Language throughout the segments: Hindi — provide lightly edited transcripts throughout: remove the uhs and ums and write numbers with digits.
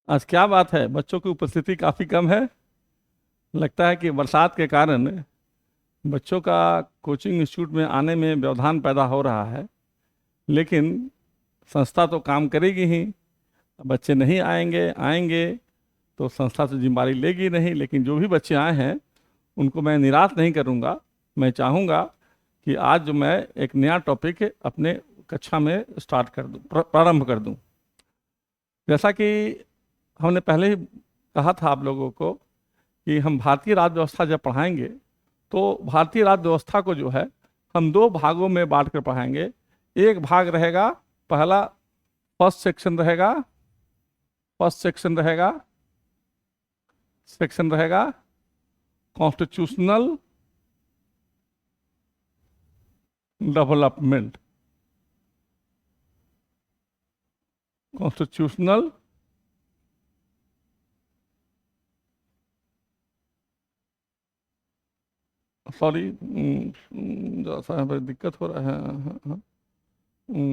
आज क्या बात है, बच्चों की उपस्थिति काफ़ी कम है। लगता है कि बरसात के कारण बच्चों का कोचिंग इंस्टीट्यूट में आने में व्यवधान पैदा हो रहा है। लेकिन संस्था तो काम करेगी ही। बच्चे नहीं आएंगे आएंगे तो संस्था तो जिम्मेदारी लेगी नहीं। लेकिन जो भी बच्चे आए हैं उनको मैं निराश नहीं करूंगा। मैं चाहूँगा कि आज जो मैं एक नया टॉपिक अपने कक्षा में स्टार्ट कर दूँ, प्रारंभ कर दूँ। जैसा कि हमने पहले ही कहा था आप लोगों को कि हम भारतीय राज्य व्यवस्था जब पढ़ाएंगे तो भारतीय राज्य व्यवस्था को जो है हम दो भागों में बांट कर पढ़ाएंगे। एक भाग रहेगा, पहला फर्स्ट सेक्शन रहेगा, फर्स्ट सेक्शन रहेगा कॉन्स्टिट्यूशनल डेवलपमेंट। कॉन्स्टिट्यूशनल सॉरी, जरा सा यहाँ पे दिक्कत हो रहा है। हाँ, हाँ,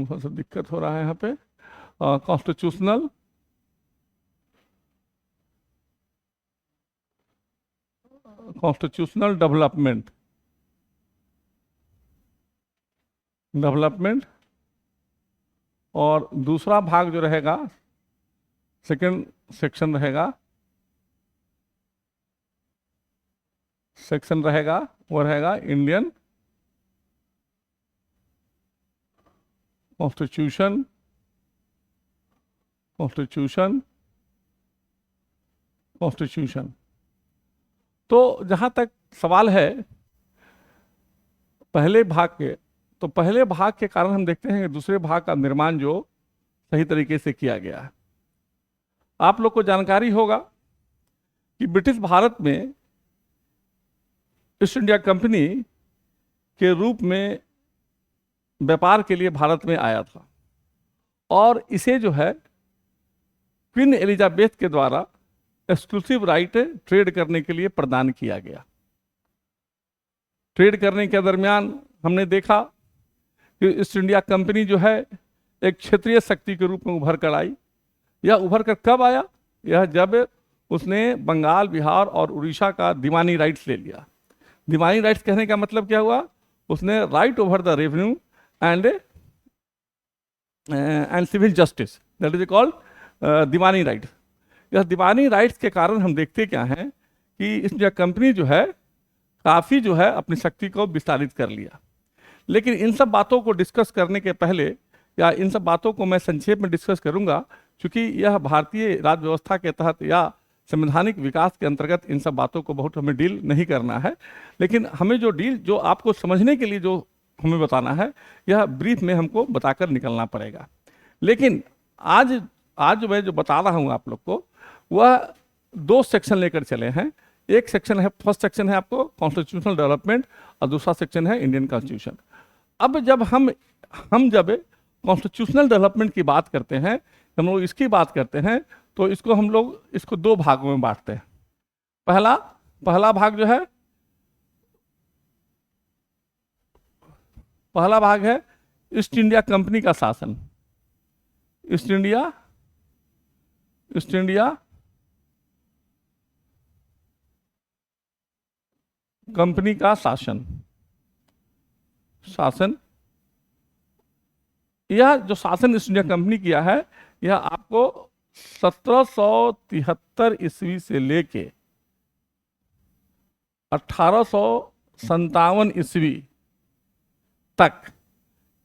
थोड़ा सा दिक्कत हो रहा है यहाँ पे। Constitutional constitutional development. और दूसरा भाग जो रहेगा, सेकंड सेक्शन रहेगा, वो रहेगा इंडियन कॉन्स्टिट्यूशन कॉन्स्टिट्यूशन कॉन्स्टिट्यूशन। तो जहाँ तक सवाल है पहले भाग के, तो पहले भाग के कारण हम देखते हैं कि दूसरे भाग का निर्माण जो सही तरीके से किया गया है। आप लोग को जानकारी होगा कि ब्रिटिश भारत में ईस्ट इंडिया कंपनी के रूप में व्यापार के लिए भारत में आया था और इसे जो है क्वीन एलिजाबेथ के द्वारा एक्सक्लूसिव राइट ट्रेड करने के लिए प्रदान किया गया। ट्रेड करने के दरमियान हमने देखा कि ईस्ट इंडिया कंपनी जो है एक क्षेत्रीय शक्ति के रूप में उभर कर आई। यह उभर कर कब आया? यह जब उसने बंगाल, बिहार और उड़ीसा का दीवानी राइट्स ले लिया। दीवानी राइट्स कहने का मतलब क्या हुआ? उसने right over the revenue and civil justice, that is called दीवानी राइट्स। यह दीवानी राइट्स के कारण हम देखते क्या हैं कि ईस्ट इंडिया कंपनी जो है काफ़ी जो है अपनी शक्ति को विस्तारित कर लिया। लेकिन इन सब बातों को डिस्कस करने के पहले, या इन सब बातों को मैं संक्षेप में डिस्कस करूंगा क्योंकि यह भारतीय राज्य व्यवस्था के तहत या संवैधानिक विकास के अंतर्गत इन सब बातों को बहुत हमें डील नहीं करना है। लेकिन हमें जो आपको समझने के लिए जो हमें बताना है, यह ब्रीफ में हमको बताकर निकलना पड़ेगा। लेकिन आज जो मैं जो बता रहा हूँ आप लोग को, वह दो सेक्शन लेकर चले हैं। एक सेक्शन है, फर्स्ट सेक्शन है आपको कॉन्स्टिट्यूशनल डेवलपमेंट और दूसरा सेक्शन है इंडियन कॉन्स्टिट्यूशन। अब जब हम जब कॉन्स्टिट्यूशनल डेवलपमेंट की बात करते हैं, हम लोग इसकी बात करते हैं, तो हम लोग इसको दो भागों में बांटते हैं। पहला भाग है ईस्ट इंडिया कंपनी का शासन। ईस्ट इंडिया कंपनी का शासन। यह जो शासन ईस्ट इंडिया कंपनी किया है, यह आपको 1773 ईस्वी से लेके 1857 ईस्वी तक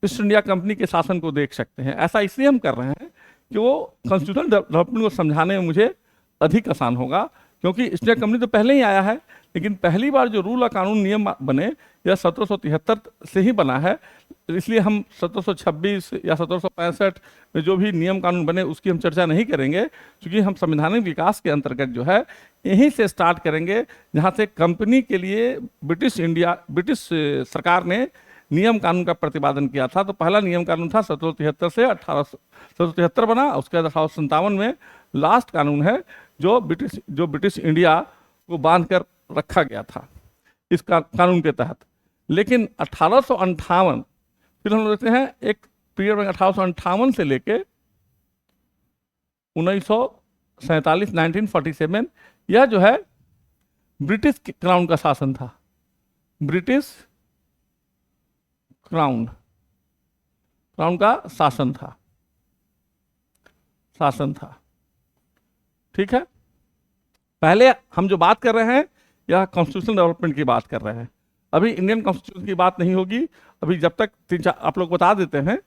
ईस्ट इंडिया कंपनी के शासन को देख सकते हैं। ऐसा इसलिए हम कर रहे हैं कि वो कॉन्स्टिट्यूशनल डेवलपमेंट को समझाने में मुझे अधिक आसान होगा, क्योंकि ईस्ट इंडिया कंपनी तो पहले ही आया है, लेकिन पहली बार जो रूल और कानून नियम बने यह 1773 से ही बना है। इसलिए हम 1726 या 1765 में जो भी नियम कानून बने उसकी हम चर्चा नहीं करेंगे, क्योंकि हम संवैधानिक विकास के अंतर्गत जो है यहीं से स्टार्ट करेंगे, जहाँ से कंपनी के लिए ब्रिटिश सरकार ने नियम कानून का प्रतिपादन किया था। तो पहला नियम कानून था 1773 से 1873 बना। उसके बाद 1857 में लास्ट कानून है जो ब्रिटिश इंडिया को बांध कर रखा गया था इस कानून के तहत। लेकिन 1858, फिर हम देखते हैं एक पीरियड में 1858 से लेके 47 1947, यह जो है ब्रिटिश क्राउन का शासन था, ब्रिटिश क्राउन का शासन था। ठीक है, पहले हम जो बात कर रहे हैं यह कॉन्स्टिट्यूशनल डेवलपमेंट की बात कर रहे हैं, अभी इंडियन कॉन्स्टिट्यूशन की बात नहीं होगी। अभी जब तक 3-4 आप लोग बता देते हैं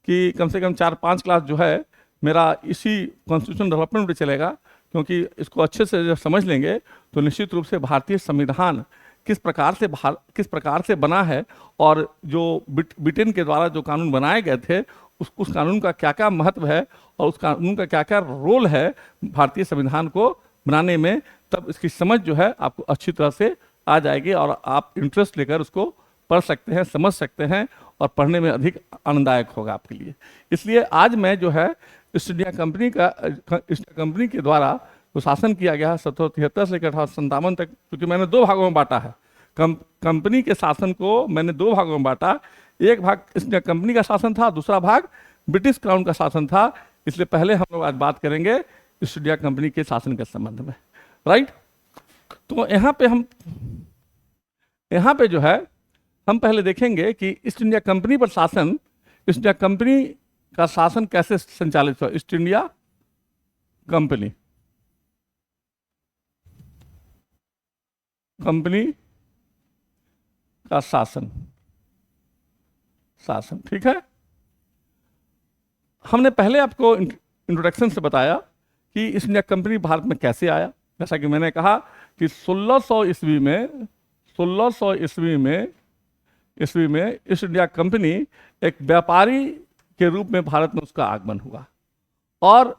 कि कम से कम 4-5 क्लास जो है मेरा इसी कॉन्स्टिट्यूशन डेवलपमेंट पे चलेगा, क्योंकि इसको अच्छे से जब समझ लेंगे तो निश्चित रूप से भारतीय संविधान किस प्रकार से बना है और जो ब्रिटेन के द्वारा जो कानून बनाए गए थे उस कानून का क्या क्या महत्व है और उस कानून का क्या क्या रोल है भारतीय संविधान को बनाने में, तब इसकी समझ जो है आपको अच्छी तरह से आ जाएगी और आप इंटरेस्ट लेकर उसको पढ़ सकते हैं, समझ सकते हैं और पढ़ने में अधिक आनंददायक होगा आपके लिए। इसलिए आज मैं जो है ईस्ट इंडिया कंपनी के द्वारा जो शासन किया गया है 1773 से लेकर 1857 तक, क्योंकि मैंने 2 भागों में बांटा है कंपनी के शासन को, मैंने 2 भागों में बांटा। एक भाग ईस्ट इंडिया कंपनी का शासन था, दूसरा भाग ब्रिटिश क्राउन का शासन था। इसलिए पहले हम लोग आज बात करेंगे ईस्ट इंडिया कंपनी के शासन के संबंध में, राइट। तो यहाँ पे जो है हम पहले देखेंगे कि ईस्ट इंडिया कंपनी पर शासन, ईस्ट इंडिया कंपनी का शासन कैसे संचालित हुआ। ईस्ट इंडिया कंपनी का शासन, ठीक है। हमने पहले आपको इंट्रोडक्शन से बताया कि ईस्ट इंडिया कंपनी भारत में कैसे आया। जैसा कि मैंने कहा कि 1600 ईस्वी में ईस्ट इंडिया कंपनी एक व्यापारी के रूप में भारत में उसका आगमन हुआ और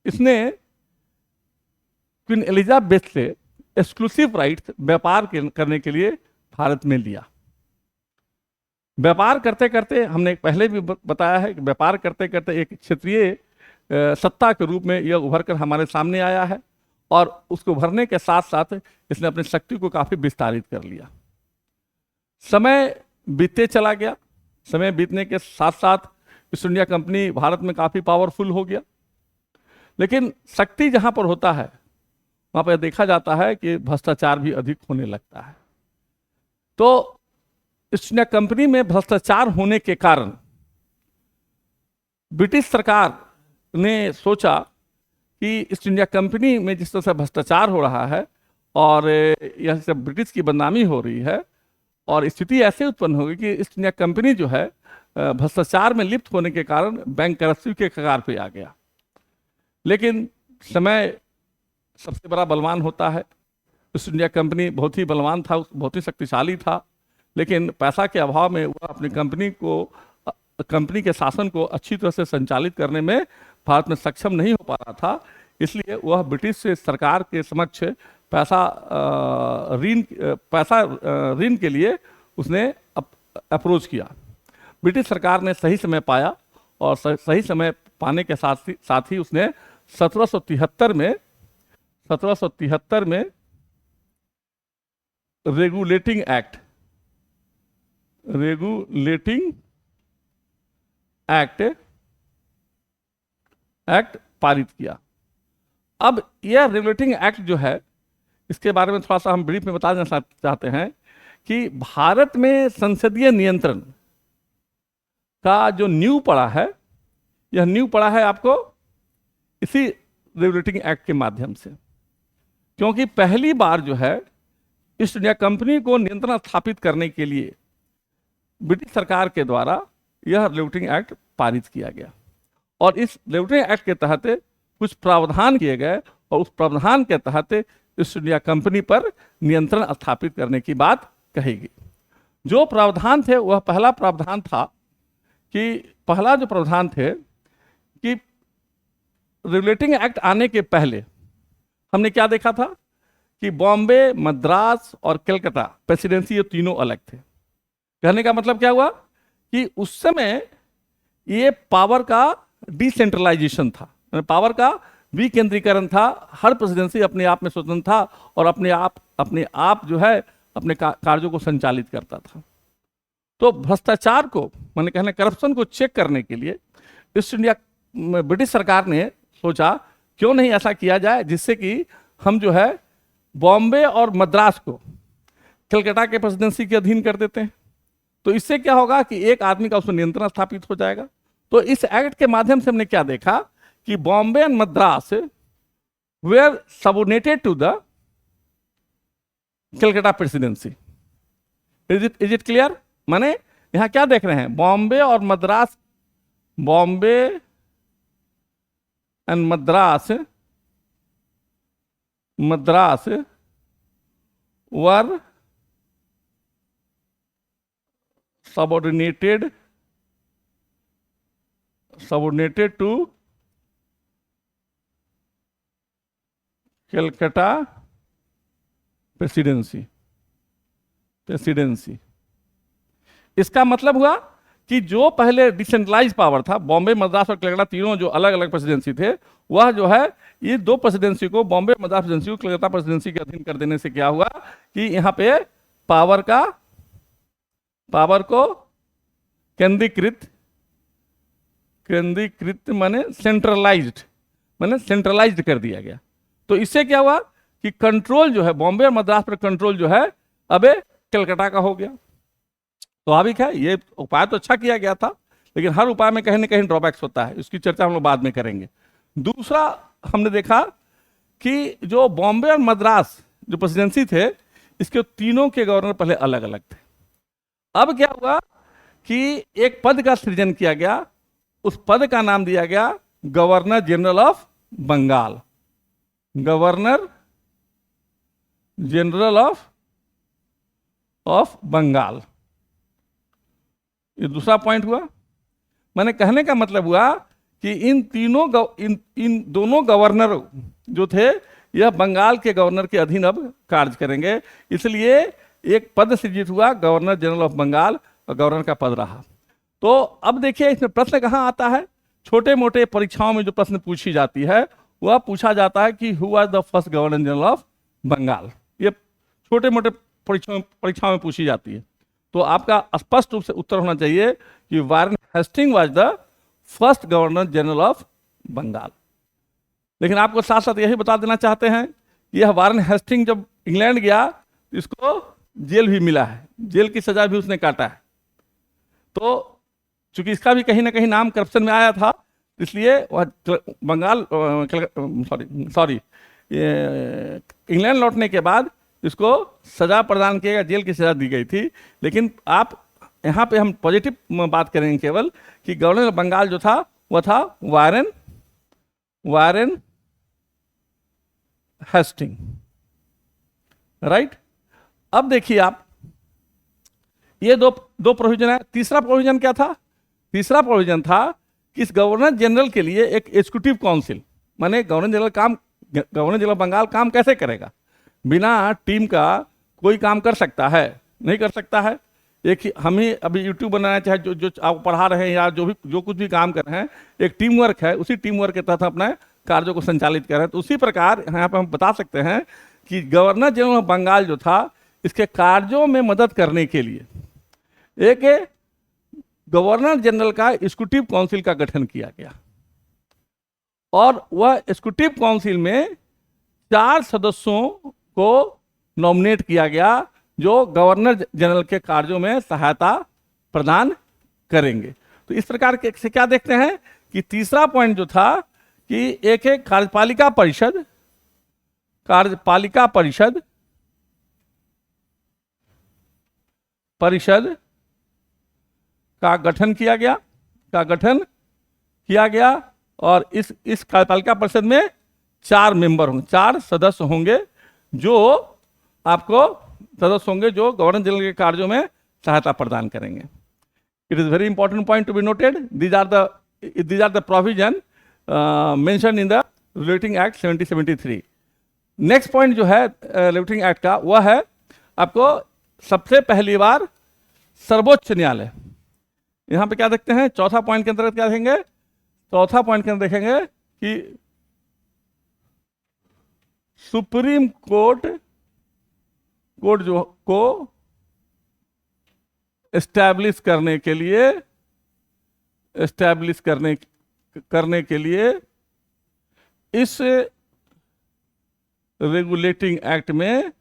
इसने क्वीन एलिजाबेथ से एक्सक्लूसिव राइट्स व्यापार करने के लिए भारत में लिया। व्यापार करते करते, हमने पहले भी बताया है कि व्यापार करते करते एक क्षेत्रीय सत्ता के रूप में यह उभर कर हमारे सामने आया है और उसको उभरने के साथ साथ इसने अपनी शक्ति को काफी विस्तारित कर लिया। समय बीतते चला गया, समय बीतने के साथ साथ ईस्ट इंडिया कंपनी भारत में काफी पावरफुल हो गया, लेकिन शक्ति जहां पर होता है वहां पर देखा जाता है कि भ्रष्टाचार भी अधिक होने लगता है। तो ईस्ट इंडिया कंपनी में भ्रष्टाचार होने के कारण ब्रिटिश सरकार ने सोचा कि ईस्ट इंडिया कंपनी में जिस तरह से भ्रष्टाचार हो रहा है और यह सब ब्रिटिश की बदनामी हो रही है और स्थिति ऐसे उत्पन्न होगी कि ईस्ट इंडिया कंपनी जो है भ्रष्टाचार में लिप्त होने के कारण बैंकरप्सी के कगार पे आ गया। लेकिन समय सबसे बड़ा बलवान होता है। ईस्ट इंडिया कंपनी बहुत ही बलवान था, बहुत ही शक्तिशाली था, लेकिन पैसा के अभाव में वह अपनी कंपनी के शासन को अच्छी तरह से संचालित करने में भारत में सक्षम नहीं हो पा रहा था। इसलिए वह ब्रिटिश सरकार के समक्ष पैसा ऋण के लिए उसने अप्रोच किया। ब्रिटिश सरकार ने सही समय पाया और सही समय पाने के साथ ही उसने 1773 में रेगुलेटिंग एक्ट पारित किया। अब यह रेगुलेटिंग एक्ट जो है, इसके बारे में थोड़ा सा हम ब्रीफ में बताना चाहते हैं कि भारत में संसदीय नियंत्रण का जो नींव पड़ा है, यह नींव पड़ा है आपको इसी रेगुलेटिंग एक्ट के माध्यम से, क्योंकि पहली बार जो है ईस्ट इंडिया कंपनी को नियंत्रण स्थापित करने के लिए ब्रिटिश सरकार के द्वारा यह रेगुलेटिंग एक्ट पारित किया गया और इस रेगुलेटिंग एक्ट के तहत कुछ प्रावधान किए गए और उस प्रावधान के तहत ईस्ट इंडिया कंपनी पर नियंत्रण स्थापित करने की बात कही गई। जो प्रावधान थे वह पहला प्रावधान थे कि रेगुलेटिंग एक्ट आने के पहले हमने क्या देखा था कि बॉम्बे, मद्रास और कलकत्ता प्रेसिडेंसी, ये तीनों अलग थे। कहने का मतलब क्या हुआ कि उस समय ये पावर का डिसेंट्रलाइजेशन था, पावर का विकेंद्रीकरण था। हर प्रेसिडेंसी अपने आप में स्वतंत्र था और अपने आप जो है अपने कार्यों को संचालित करता था। तो भ्रष्टाचार को, मैंने कहना करप्शन को चेक करने के लिए ईस्ट इंडिया ब्रिटिश सरकार ने सोचा क्यों नहीं ऐसा किया जाए जिससे कि हम जो है बॉम्बे और मद्रास को कलकत्ता के प्रेसिडेंसी के अधीन कर देते हैं। तो इससे क्या होगा कि एक आदमी का उसमें नियंत्रण स्थापित हो जाएगा। तो इस एक्ट के माध्यम से हमने क्या देखा कि Bombay and Madras were subordinated to the Calcutta presidency. Is it clear? माने यहां क्या देख रहे हैं, बॉम्बे और Madras, Bombay and Madras were subordinated to Calcutta presidency. इसका मतलब हुआ कि जो पहले डिसेंट्रलाइज पावर था, बॉम्बे मद्रास और कलकत्ता तीनों जो अलग अलग प्रेसिडेंसी थे, वह जो है ये दो प्रेसिडेंसी को, बॉम्बे मद्रास प्रेसिडेंसी को कलकत्ता प्रेसिडेंसी के अधीन कर देने से क्या हुआ कि यहां पे पावर को केंद्रीकृत माने सेंट्रलाइज्ड कर दिया गया। तो इससे क्या हुआ कि कंट्रोल जो है बॉम्बे और मद्रास पर कंट्रोल जो है अब कलकत्ता का हो गया। स्वाभाविक है, ये उपाय तो अच्छा किया गया था, लेकिन हर उपाय में कहीं ना कहीं ड्रॉबैक्स होता है, इसकी चर्चा हम लोग बाद में करेंगे। दूसरा हमने देखा कि जो बॉम्बे और मद्रास जो प्रेसिडेंसी थे, इसके तीनों के गवर्नर पहले अलग अलग थे। अब क्या हुआ कि एक पद का सृजन किया गया, उस पद का नाम दिया गया governor general of Bengal. Governor general of Bengal, ये दूसरा पॉइंट हुआ। मैंने कहने का मतलब हुआ कि इन दोनों गवर्नर जो थे, यह बंगाल के गवर्नर के अधीन अब कार्य करेंगे। इसलिए एक पद सृजित हुआ, गवर्नर जनरल ऑफ बंगाल, और गवर्नर का पद रहा। तो अब देखिए इसमें प्रश्न कहाँ आता है, छोटे मोटे परीक्षाओं में जो प्रश्न पूछी जाती है वह पूछा जाता है कि who was the first governor general of Bengal. ये छोटे मोटे परीक्षाओं में पूछी जाती है। तो आपका स्पष्ट रूप से उत्तर होना चाहिए कि Warren Hasting was the first governor general of Bengal. लेकिन आपको साथ साथ यही बता देना चाहते हैं कि यह वारेन हेस्टिंग जब इंग्लैंड गया, इसको जेल भी मिला है, जेल की सजा भी उसने काटा है। तो चूंकि इसका भी कहीं ना कहीं नाम करप्शन में आया था, इसलिए वह इंग्लैंड लौटने के बाद इसको सजा प्रदान किया गया, जेल की सजा दी गई थी। लेकिन आप यहाँ पे हम पॉजिटिव बात करेंगे केवल कि गवर्नर बंगाल जो था वह था वारेन हेस्टिंग, राइट। अब देखिए आप, ये दो प्रोविजन है। तीसरा प्रोविजन क्या था? तीसरा प्रोविजन था कि इस गवर्नर जनरल के लिए एक एग्जीक्यूटिव काउंसिल, माने गवर्नर जनरल बंगाल काम कैसे करेगा? बिना टीम का कोई काम कर सकता है? नहीं कर सकता है। एक ही हम ही अभी यूट्यूब बनाना चाहे, जो आप पढ़ा रहे हैं या जो कुछ भी काम कर रहे हैं, एक टीम वर्क है, उसी टीम वर्क के तहत अपने कार्यों को संचालित कर रहे हैं। तो उसी प्रकार यहाँ पे हम बता सकते हैं कि गवर्नर जनरल ऑफ बंगाल जो था, इसके कार्यों में मदद करने के लिए एक गवर्नर जनरल का एग्जीक्यूटिव काउंसिल का गठन किया गया, और वह एग्जीक्यूटिव काउंसिल में 4 सदस्यों को नॉमिनेट किया गया जो गवर्नर जनरल के कार्यों में सहायता प्रदान करेंगे। तो इस प्रकार के से क्या देखते हैं कि तीसरा पॉइंट जो था कि एक कार्यपालिका परिषद का गठन किया गया, और इस कार्यपालिका परिषद में 4 मेंबर होंगे, 4 सदस्य होंगे जो गवर्नर जनरल के कार्यों में सहायता प्रदान करेंगे। It is very important point to be noted. These are the provision mention in the regulating act 1773। Next point जो है रेगुलेटिंग एक्ट का, वह है आपको सबसे पहली बार सर्वोच्च न्यायालय। यहां पे क्या देखते हैं, चौथा पॉइंट के अंतर्गत क्या देखेंगे? चौथा पॉइंट के अंदर देखेंगे कि सुप्रीम कोर्ट जो को एस्टैब्लिश करने के लिए इस रेगुलेटिंग एक्ट में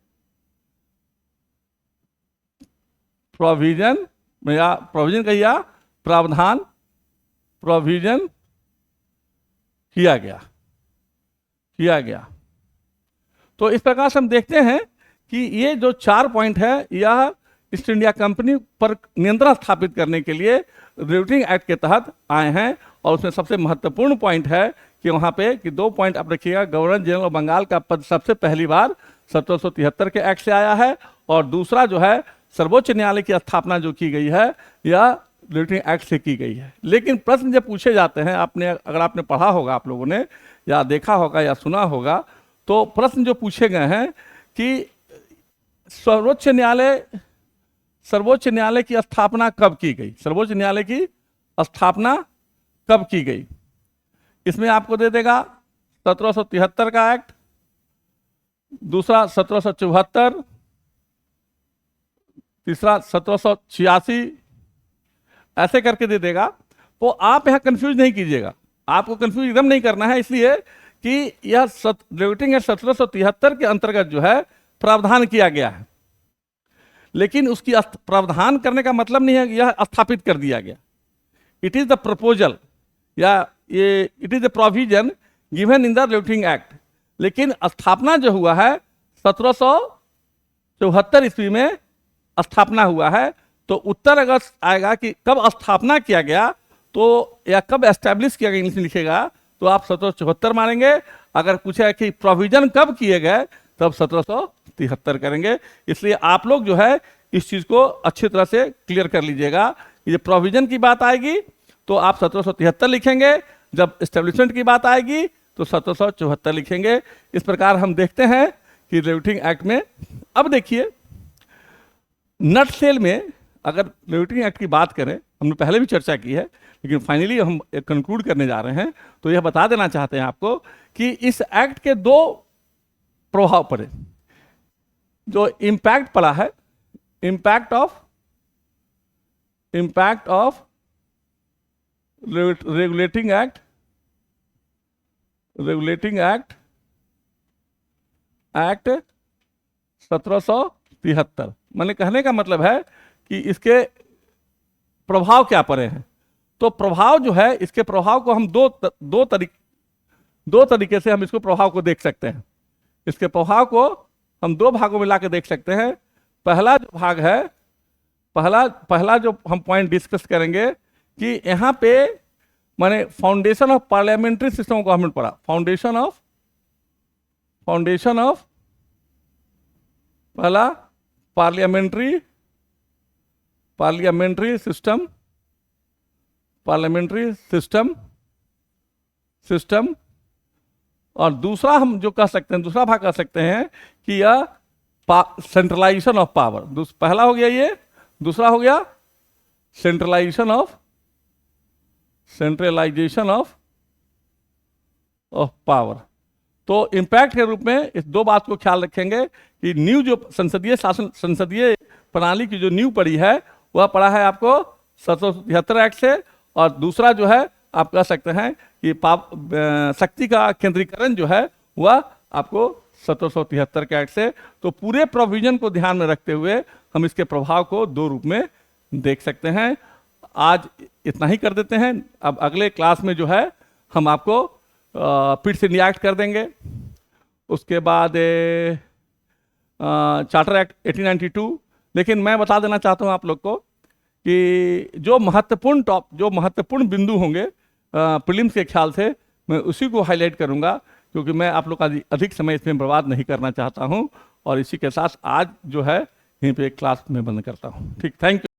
प्रोविजन या प्रोविजन कहिए प्रावधान प्रोविजन किया गया। तो इस प्रकार से हम देखते हैं कि ये जो 4 पॉइंट है यह ईस्ट इंडिया कंपनी पर नियंत्रण स्थापित करने के लिए रेगुलेटिंग एक्ट के तहत आए हैं। और उसमें सबसे महत्वपूर्ण पॉइंट है कि वहाँ पे कि 2 पॉइंट आप रखिएगा, गवर्नर जनरल ऑफ बंगाल का पद सबसे पहली बार 1773 के एक्ट से आया है, और दूसरा जो है सर्वोच्च न्यायालय की स्थापना जो की गई है यह रेगुलेटिंग एक्ट से की गई है। लेकिन प्रश्न जब पूछे जाते हैं, अगर आपने पढ़ा होगा, आप लोगों ने या देखा होगा या सुना होगा, तो प्रश्न जो पूछे गए हैं कि सर्वोच्च न्यायालय की स्थापना कब की गई, सर्वोच्च न्यायालय की स्थापना कब की गई। इसमें आपको दे देगा 1773 का एक्ट, दूसरा 1774, तीसरा 1786, ऐसे करके दे देगा। तो आप यहाँ कंफ्यूज नहीं कीजिएगा, आपको कंफ्यूज एकदम नहीं करना है, इसलिए कि यह रेगुलेटिंग एक्ट 1773 के अंतर्गत जो है प्रावधान किया गया है, लेकिन उसकी प्रावधान करने का मतलब नहीं है कि यह स्थापित कर दिया गया। इट इज द प्रपोजल या ये it is the provision given in the regulating act. लेकिन स्थापना जो हुआ है 1774 ईस्वी में स्थापना हुआ है। तो उत्तर अगर आएगा कि कब स्थापना किया गया तो या कब एस्टैब्लिश किया गया, इंग्लिश में लिखेगा तो आप 1774 मानेंगे। अगर पूछा कि प्रोविजन कब किए गए तब 1773 करेंगे। इसलिए आप लोग जो है इस चीज को अच्छी तरह से क्लियर कर लीजिएगा। ये प्रोविजन की बात आएगी तो आप 1773 लिखेंगे, जब एस्टेब्लिशमेंट की बात आएगी तो 1774 लिखेंगे। इस प्रकार हम देखते हैं कि रेगुलेटिंग एक्ट में, अब देखिए नट सेल में अगर रेगुलेटिंग एक्ट की बात करें, हमने पहले भी चर्चा की है लेकिन फाइनली हम कंक्लूड करने जा रहे हैं, तो यह बता देना चाहते हैं आपको कि इस एक्ट के 2 प्रभाव पड़े। जो इम्पैक्ट पड़ा है, इम्पैक्ट ऑफ रेगुलेटिंग एक्ट 1773, मैंने कहने का मतलब है कि इसके प्रभाव क्या पड़े हैं। तो प्रभाव जो है, इसके प्रभाव को हम दो तरीके से हम इसको प्रभाव को देख सकते हैं। इसके प्रभाव को हम 2 भागों में लाके देख सकते हैं। पहला जो भाग है, पहला जो हम पॉइंट डिस्कस करेंगे कि यहाँ पे माने foundation of parliamentary system of government पढ़ा, फाउंडेशन ऑफ पहला पार्लियामेंट्री सिस्टम, और दूसरा हम जो कह सकते हैं, दूसरा भाग कह सकते हैं कि यह सेंट्रलाइजेशन ऑफ पावर। पहला हो गया ये, दूसरा हो गया सेंट्रलाइजेशन ऑफ पावर। तो इम्पैक्ट के रूप में इस 2 बात को ख्याल रखेंगे कि न्यू जो संसदीय प्रणाली की जो न्यू पड़ी है वह पड़ा है आपको 1773 एक्ट से, और दूसरा जो है आप कह सकते हैं कि शक्ति का केंद्रीकरण जो है वह आपको 1773 के एक्ट से। तो पूरे प्रोविजन को ध्यान में रखते हुए हम इसके प्रभाव को 2 रूप में देख सकते हैं। आज इतना ही कर देते हैं। अब अगले क्लास में जो है हम आपको पिट्स इंडिया एक्ट कर देंगे, उसके बाद चार्टर एक्ट 1892। लेकिन मैं बता देना चाहता हूँ आप लोग को कि जो महत्वपूर्ण बिंदु होंगे प्रीलिम्स के ख्याल से, मैं उसी को हाईलाइट करूँगा, क्योंकि मैं आप लोग का अधिक समय इसमें बर्बाद नहीं करना चाहता हूँ। और इसी के साथ आज जो है यहीं पे क्लास में बंद करता हूँ। ठीक, थैंक यू।